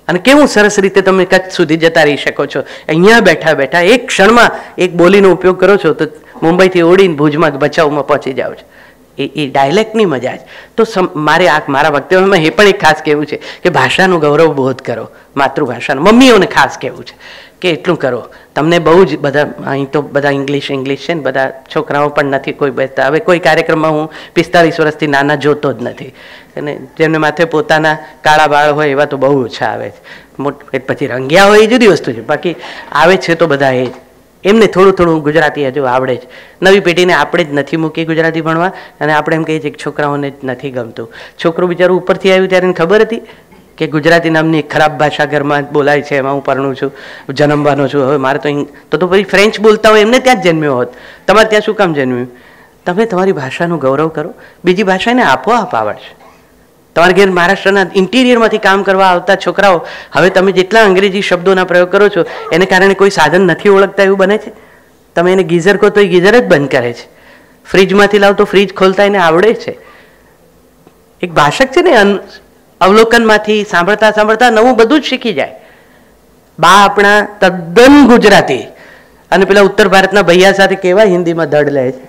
અને કેવું સરસ રીતે તમે કચ્છ સુધી જતા રહી શકો છો. અહીંયા બેઠા બેઠા એક ક્ષણમાં એક બોલીનો ઉપયોગ કરો છો તો મુંબઈથી ઓડીને ભુજમાં ભચાઉમાં પહોંચી જાઓ છો. એ ડાયલેક્ટની મજા છે. તો મારા વક્તવ્યમાં એ પણ એક ખાસ કહેવું છે કે ભાષાનું ગૌરવ બોધ કરો. માતૃભાષાનું મમ્મીઓને ખાસ કહેવું છે કે એટલું કરો. તમને બહુ જ બધા અહીં તો બધા ઇંગ્લિશ છે ને, બધા છોકરાઓ પણ નથી કોઈ બેસતા. હવે કોઈ કાર્યક્રમમાં હું 45 વર્ષથી નાના જોતો જ નથી, અને જેમને માથે પોતાના કાળા બાળ હોય એવા તો બહુ ઓછા આવે છે. પછી રંગિયા હોય એ જુદી વસ્તુ છે, બાકી આવે છે તો બધા એ જ. એમને થોડું થોડું ગુજરાતી હજુ આવડે છે. નવી પેઢીને આપણે જ નથી મૂકી ગુજરાતી ભણવા, અને આપણે એમ કહીએ છીએ કે છોકરાઓને જ નથી ગમતું. છોકરું બિચારું ઉપરથી આવ્યું ત્યારે એને ખબર હતી કે ગુજરાતી નામની ખરાબ ભાષા ઘરમાં બોલાય છે, એમાં હું પરણું છું, જન્મવાનો છું. હવે મારે તો પછી ફ્રેન્ચ બોલતા હોય એમને ત્યાં જ જન્મ્યો હોત, તમારે ત્યાં શું કામ જન્મ્યું? તમે તમારી ભાષાનું ગૌરવ કરો. બીજી ભાષા એને આપોઆપ આવડશે. તમારા ઘેર મહારાષ્ટ્રના ઇન્ટિરિયરમાંથી કામ કરવા આવતા છોકરાઓ હવે તમે જેટલા અંગ્રેજી શબ્દોના પ્રયોગ કરો છો એને કારણે કોઈ સાધન નથી ઓળખતા એવું બને છે. તમે એને ગીઝર કહો તો એ ગીઝર જ બંધ કરે છે. ફ્રીજમાંથી લાવ તો ફ્રીજ ખોલતા એને આવડે છે. એક ભાષક છે ને, અવલોકનમાંથી સાંભળતા સાંભળતા નવું બધું જ શીખી જાય. બા આપણા તદ્દન ગુજરાતી, અને પેલા ઉત્તર ભારતના ભૈયા સાથે કેવા હિન્દીમાં ધડ લે છે.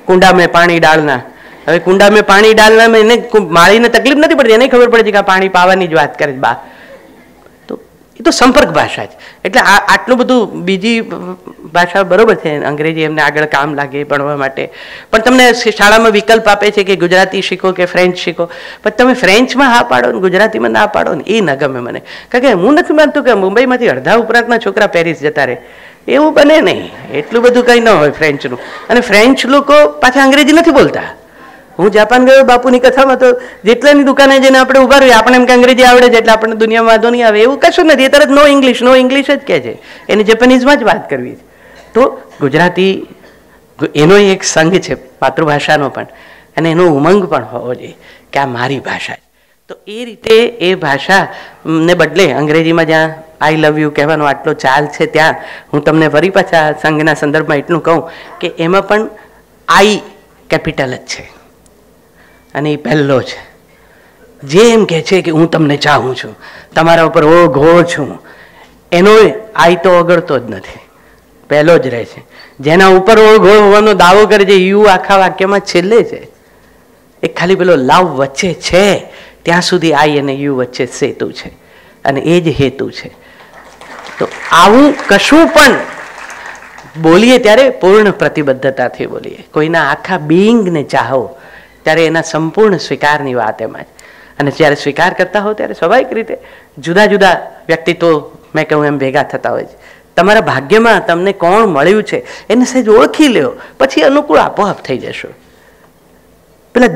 કુંડા મેં પાણી ડાળના. હવે કુંડા મેં પાણી ડાલના એને માળીને તકલીફ નથી પડતી, એને ખબર પડે છે કે આ પાણી પાવાની જ વાત કરે છે બા. તો એ તો સંપર્ક ભાષા છે. એટલે આટલું બધું બીજી ભાષા બરોબર છે, અંગ્રેજી એમને આગળ કામ લાગે ભણવા માટે, પણ તમને શાળામાં વિકલ્પ આપે છે કે ગુજરાતી શીખો કે ફ્રેન્ચ શીખો. પણ તમે ફ્રેન્ચમાં હા પાડો ને ગુજરાતીમાં ના પાડો ને, એ ન ગમે મને. કારણ કે હું નથી માનતું કે મુંબઈમાંથી અડધા ઉપરાંતના છોકરા પેરિસ જતા રહે, એવું બને નહીં. એટલું બધું કંઈ ન હોય ફ્રેન્ચનું. અને ફ્રેન્ચ લોકો પાછા અંગ્રેજી નથી બોલતા, હું જાપાન ગયો બાપુની કથામાં તો જેટલાની દુકાને જઈને આપણે ઉભા રહીએ, આપણે એમ કે અંગ્રેજી આવડે છે એટલે આપણને દુનિયામાં વાંધો નહીં આવે, એવું કશું નથી. એ તરત નો ઇંગ્લિશ જ કહે છે, એને જેપનીઝમાં જ વાત કરવી છે. તો ગુજરાતી એનો એક સંઘ છે માતૃભાષાનો પણ, અને એનો ઉમંગ પણ હોવો જોઈએ કે આ મારી ભાષા છે. તો એ રીતે એ ભાષાને બદલે અંગ્રેજીમાં જ્યાં આઈ લવ યુ કહેવાનો આટલો ચાલ છે, ત્યાં હું તમને ફરી પાછા સંઘના સંદર્ભમાં એટલું કહું કે એમાં પણ આઈ કેપિટલ જ છે અને એ પહેલો છે. જે એમ કહે છે કે હું તમને ચાહું છું, તમારા ઉપર ઓઘો છું, એનો આઈ તો ઓગળતો જ નથી, પહેલો જ રહે છે. જેના ઉપર ઓઘો હોવાનો દાવો કરે છે યુ આખા વાક્યમાં છેલ્લે છે. એક ખાલી પેલો લવ વચ્ચે છે ત્યાં સુધી આઈ અને યુ વચ્ચે સેતુ છે અને એ જ હેતુ છે. તો આવું કશું પણ બોલીએ ત્યારે પૂર્ણ પ્રતિબદ્ધતાથી બોલીએ. કોઈના આખા બિંગને ચાહો ત્યારે એના સંપૂર્ણ સ્વીકારની વાત એમાં જ. અને જ્યારે સ્વીકાર કરતા હો ત્યારે સ્વાભાવિક રીતે જુદા જુદા વ્યક્તિત્વો મેં કહ્યું એમ ભેગા થતા હોય છે. તમારા ભાગ્યમાં તમને કોણ મળ્યું છે એને સહેજ ઓળખી લ્યો, પછી અનુકૂળ આપોઆપ થઈ જશો. પેલા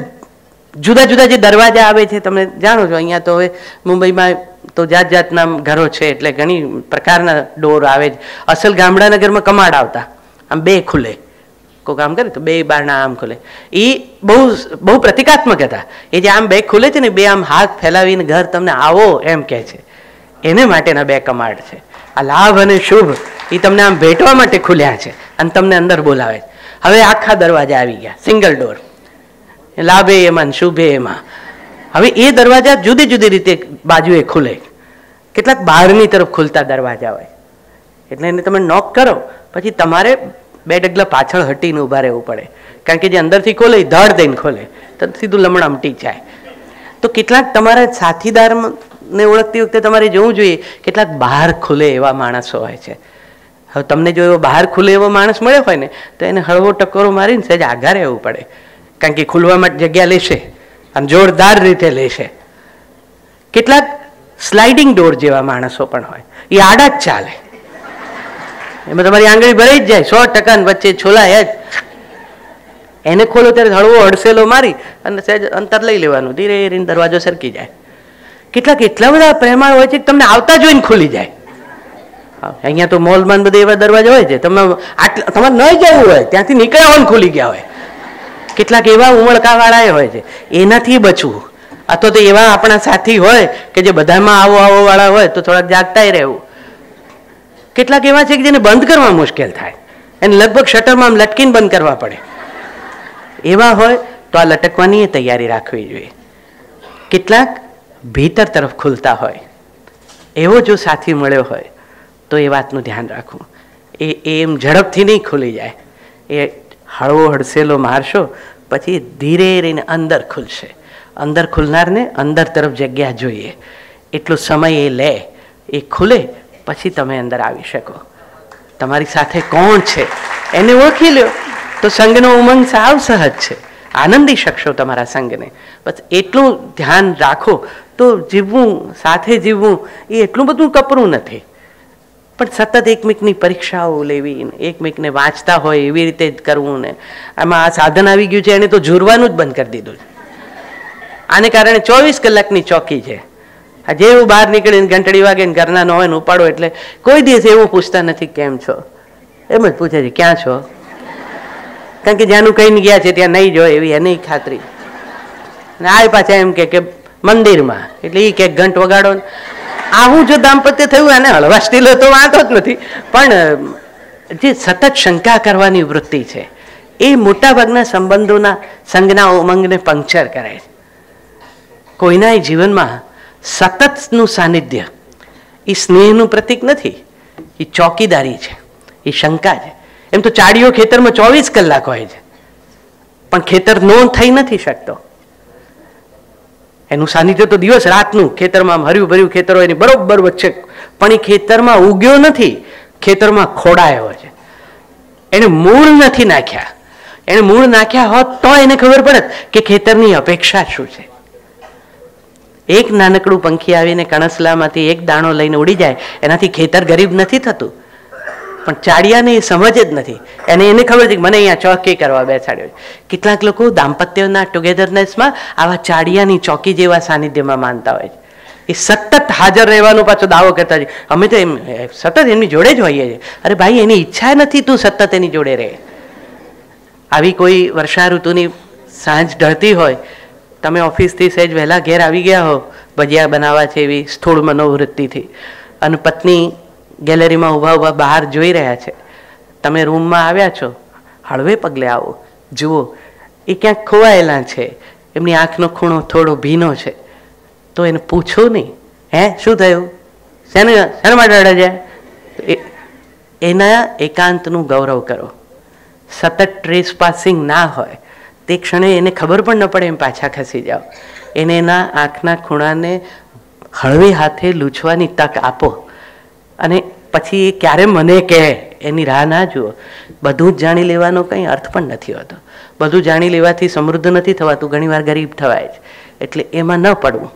જુદા જુદા જે દરવાજા આવે છે તમે જાણો છો, અહીંયા તો હવે મુંબઈમાં તો જાત જાતના ઘરો છે એટલે ઘણી પ્રકારના ડોર આવે છે. અસલ ગામડાના ઘરમાં કમાડ આવતા, આમ બે ખુલે, કોઈ કામ કરે તો બે બારણા આમ ખુલે. એ બહુ પ્રતિકાત્મક હતા. એ જે આમ બે ખુલે છે ને, બે આમ હાથ ફેલાવીને ઘર તમને આવો એમ કહે છે, એને માટેના બે કમાડ છે. આ લાભ અને શુભ એ તમને આમ ભેટવા માટે ખુલ્યા છે અને તમને અંદર બોલાવે છે. હવે આખા દરવાજા આવી ગયા, સિંગલ ડોર, લાભે એમાં શુભે એમાં. હવે એ દરવાજા જુદી જુદી રીતે બાજુએ ખુલે. કેટલાક બહારની તરફ ખુલતા દરવાજા હોય એટલે એને તમે નોક કરો પછી તમારે બે ડગલા પાછળ હટીને ઊભા રહેવું પડે, કારણ કે જે અંદરથી ખોલે એ ધડ દઈને ખોલે તો સીધું લમણામટી જાય. તો કેટલાક તમારા સાથીદારને ઓળખતી વખતે તમારે જોવું જોઈએ કેટલાક બહાર ખુલે એવા માણસો હોય છે. હવે તમને જો એવો બહાર ખુલે એવો માણસ મળ્યો હોય ને તો એને હળવો ટકોરો મારીને સહેજ આઘા રહેવું પડે, કારણ કે ખુલવા માટે જગ્યા લેશે અને જોરદાર રીતે લેશે. કેટલાક સ્લાઇડિંગ ડોર જેવા માણસો પણ હોય, એ આડા જ ચાલે, એમાં તમારી આંગળી ભરાઈ જ જાય 100%, વચ્ચે છોલાય જ. એને ખોલો ત્યારે હળવો હડસેલો મારી અને સહેજ અંતર લઈ લેવાનું, ધીરે ધીરે દરવાજો સરકી જાય. કેટલાક એટલા બધા પ્રેમાળ હોય છે કે તમને આવતા જોઈને ખુલી જાય. અહીંયા તો મોલમાં બધા એવા દરવાજા હોય છે, તમારે નહીં જવું હોય ત્યાંથી નીકળ્યા હોય ને ખુલી ગયા હોય. કેટલાક એવા ઉમળકાવાળા હોય છે, એનાથી બચવું. અથવા તો એવા આપણા સાથી હોય કે જે બધામાં આવો વાળા હોય તો થોડાક જાગતાય રહેવું. કેટલાક એવા છે કે જેને બંધ કરવા મુશ્કેલ થાય, એને લગભગ શટરમાં આમ લટકીને બંધ કરવા પડે. એવા હોય તો આ લટકવાની તૈયારી રાખવી જોઈએ. કેટલાક ભીતર તરફ ખુલતા હોય, એવો જો સાથી મળ્યો હોય તો એ વાતનું ધ્યાન રાખવું. એ એમ ઝડપથી નહીં ખુલી જાય, એ હળવો હડસેલો મારશો પછી ધીરે રહીને અંદર ખુલશે. અંદર ખુલનારને અંદર તરફ જગ્યા જોઈએ, એટલો સમય એ લે, એ ખુલે પછી તમે અંદર આવી શકો. તમારી સાથે કોણ છે એને ઓળખી લો તો સંઘનો ઉમંગ સાવ સહજ છે, આનંદી શકશો તમારા સંઘને. બસ એટલું ધ્યાન રાખો તો જીવવું, સાથે જીવવું એ એટલું બધું કપરું નથી. પણ સતત એકમેકની પરીક્ષાઓ લેવી, એકમેકને વાંચતા હોય એવી રીતે જ કરવું ને. આમાં આ સાધન આવી ગયું છે એને તો ઝૂરવાનું જ બંધ કરી દીધું છે. આને કારણે 24 કલાકની ચોકી છે. આ જેવું બહાર નીકળીને ઘંટડી વાગે ને ઘરના ન હોય ને ઉપાડો એટલે કોઈ દિવસ એવું પૂછતા નથી કેમ છો, એમ જ પૂછે છે ક્યાં છો, કારણ કે જ્યાંનું કહીને ગયા છે ત્યાં નહીં જોય એવી એને ખાતરી. આ પાછા એમ કે મંદિરમાં, એટલે એ કે ઘંટ વગાડો. આવું જો દાંપત્ય થયું એને હળવાશથી લો તો વાંધો જ નથી, પણ જે સતત શંકા કરવાની વૃત્તિ છે એ મોટાભાગના સંબંધોના સંઘના ઉમંગને પંક્ચર કરે છે. કોઈના જીવનમાં સતતનું સાનિધ્ય એ સ્નેહનું પ્રતીક નથી, એ ચોકીદારી છે, એ શંકા છે. એમ તો ચાડીઓ ખેતરમાં 24 કલાક હોય છે, પણ ખેતર નો થઈ નથી શકતો. એનું સાનિધ્ય તો દિવસ રાતનું, ખેતરમાં હર્યું ભર્યું ખેતર હોય એની બરોબર વચ્ચે, પણ એ ખેતરમાં ઉગ્યો નથી, ખેતરમાં ખોડાયો છે. એને મૂળ નથી નાખ્યા. એને મૂળ નાખ્યા હોત તો એને ખબર પડે કે ખેતરની અપેક્ષા શું છે. એક નાનકડું પંખી આવીને કણસલામાંથી એક દાણો લઈને ઉડી જાય એનાથી ખેતર ગરીબ નથી થતું. પણ ચાડિયાને એ સમજ જ નથી. એને ખબર છે કે મને અહીંયા ચોકી કરવા બેસાડ્યો છે. કેટલાક લોકો દાંપત્યના ટુગેધરનેસમાં આવા ચાડિયાની ચોકી જેવા સાનિધ્યમાં માનતા હોય છે. એ સતત હાજર રહેવાનો પાછો દાવો કરતા છે, અમે તો એમ સતત એમની જોડે જ હોઈએ છીએ. અરે ભાઈ, એની ઈચ્છા નથી તું સતત એની જોડે રહે. આવી કોઈ વર્ષા ઋતુની સાંજ ઢળતી હોય, તમે ઓફિસથી સહેજ વહેલા ઘેર આવી ગયા હો, ભજીયા બનાવવા છે એવી સ્થૂળ મનોવૃત્તિથી, અને પત્ની ગેલેરીમાં ઊભા ઊભા બહાર જોઈ રહ્યા છે, તમે રૂમમાં આવ્યા છો, હળવે પગલે આવો, જુઓ એ ક્યાંક ખોવાયેલા છે, એમની આંખનો ખૂણો થોડો ભીનો છે, તો એને પૂછો નહીં, હે શું થયું, શેના માટે રડે છે? એના એકાંતનું ગૌરવ કરો. સતત ટ્રેસ પાસિંગ ના હોય, તે ક્ષણે એને ખબર પણ ન પડે એમ પાછા ખસી જાઓ. એને એના આંખના ખૂણાને હળવી હાથે લૂછવાની તક આપો, અને પછી એ ક્યારે મને કહે એની રાહ ના જુઓ. બધું જ જાણી લેવાનો કંઈ અર્થ પણ નથી હોતો. બધું જાણી લેવાથી સમૃદ્ધ નથી થવાતું, ઘણીવાર ગરીબ થવાય છે. એટલે એમાં ન પડવું.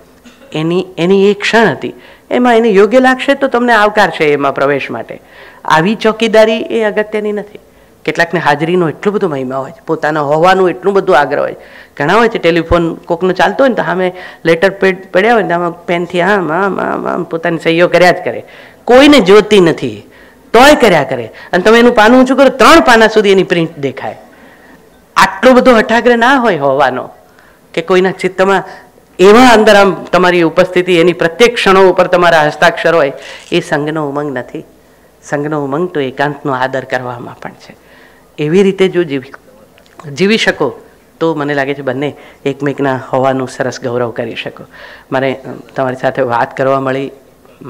એની એક ક્ષણ હતી, એમાં એને યોગ્ય લાગશે તો તમને આવકાર છે એમાં પ્રવેશ માટે. આવી ચોકીદારી એ અગત્યની નથી. કેટલાકને હાજરીનો એટલો બધો મહિમા હોય છે, પોતાના હોવાનું એટલું બધું આગ્રહ હોય. ઘણા હોય છે ટેલિફોન કોકનો ચાલતો હોય ને તો સામે લેટર પેડ પડ્યા હોય ને આમાં પેનથી આમ આમ આમ આમ પોતાની સહીઓ કર્યા જ કરે, કોઈને જોતી નથી તોય કર્યા કરે. અને તમે એનું પાનું ઊંચું કરો, 3 પાના સુધી એની પ્રિન્ટ દેખાય. આટલો બધો હઠાગ્રહ ના હોય હોવાનો કે કોઈના ચિત્તમાં એવા અંદર આમ તમારી ઉપસ્થિતિ, એની પ્રત્યેક ક્ષણો ઉપર તમારા હસ્તાક્ષર હોય. એ સંઘનો ઉમંગ નથી. સંઘનો ઉમંગ તો એકાંતનો આદર કરવામાં પણ છે. એવી રીતે જો જીવી શકો તો મને લાગે છે બંને એકમેકના હોવાનું સરસ ગૌરવ કરી શકો. મારે તમારી સાથે વાત કરવા મળી,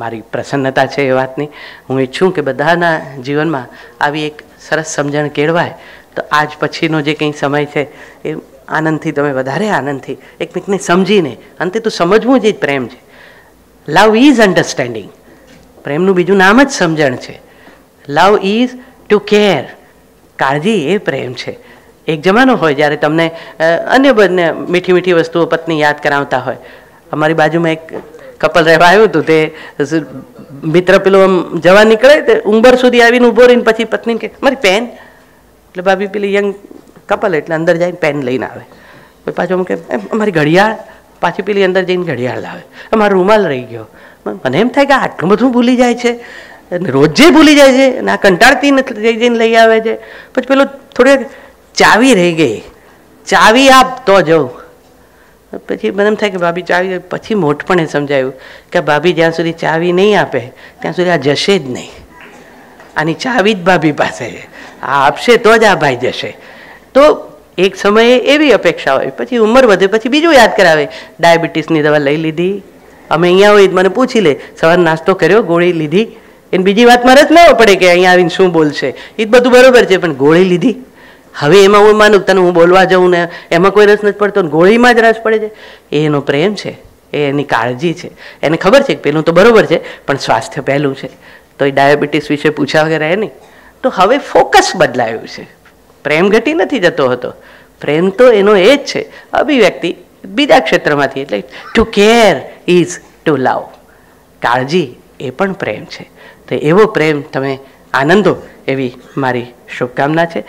મારી પ્રસન્નતા છે એ વાતની. હું ઈચ્છું કે બધાના જીવનમાં આવી એક સરસ સમજણ કેળવાય, તો આજ પછીનો જે કંઈ સમય છે એ આનંદથી, તમે વધારે આનંદથી એકમેકને સમજીને, અંતે તો સમજવું જ પ્રેમ છે. Love is understanding. પ્રેમનું બીજું નામ જ સમજણ છે. Love is to care. કાળજી એ પ્રેમ છે. એક જમાનો હોય જ્યારે તમને અન્ય બંને મીઠી મીઠી વસ્તુઓ પત્ની યાદ કરાવતા હોય. અમારી બાજુમાં એક કપલ રહેવા આવ્યું હતું, તે મિત્ર પેલો આમ જવા નીકળે, તે ઉંબર સુધી આવીને ઊભો રહીને પછી પત્નીને કે મારી પેન, એટલે ભાભી પેલી યંગ કપલ એટલે અંદર જઈને પેન લઈને આવે. પાછું કે અમારી ઘડિયાળ, પાછી પેલી અંદર જઈને ઘડિયાળ લાવે. અમારો રૂમાલ રહી ગયો. મને એમ થાય કે આટલું બધું ભૂલી જાય છે, રોજે ભૂલી જાય છે, અને આ કંટાળતી નથી જઈને લઈ આવે છે. પછી પેલો થોડી ચાવી રહી ગઈ, ચાવી આપ તો જવું. પછી મને એમ થાય કે ભાભી ચાવી, પછી મોટપણે સમજાયું કે ભાભી જ્યાં સુધી ચાવી નહીં આપે ત્યાં સુધી આ જશે જ નહીં. આની ચાવી જ ભાભી પાસે છે, આ આપશે તો જ આ ભાઈ જશે. તો એક સમયે એવી અપેક્ષા હોય, પછી ઉંમર વધે પછી બીજું યાદ કરાવે, ડાયાબિટીસની દવા લઈ લીધી, અમે અહીંયા હોય મને પૂછી લે, સવારે નાસ્તો કર્યો, ગોળી લીધી. એને બીજી વાતમાં રસ ન પડે કે અહીંયા આવીને શું બોલશે, એ જ બધું બરોબર છે, પણ ગોળી લીધી. હવે એમાં હું માનું તને હું બોલવા જાઉં ને એમાં કોઈ રસ નથી પડતો, ગોળીમાં જ રસ પડે છે. એ એનો પ્રેમ છે, એ એની કાળજી છે. એને ખબર છે કે પેલું તો બરોબર છે પણ સ્વાસ્થ્ય પહેલું છે. તો એ ડાયાબિટીસ વિશે પૂછ્યા વગર રહે નહીં. તો હવે ફોકસ બદલાયું છે. પ્રેમ ઘટી નથી જતો હતો. પ્રેમ તો એનો એ જ છે, અભિવ્યક્તિ બીજા ક્ષેત્રમાંથી. એટલે to care is to love. કાળજી એ પણ પ્રેમ છે. તો એવો પ્રેમ તમે આનંદો એવી મારી શુભકામના છે.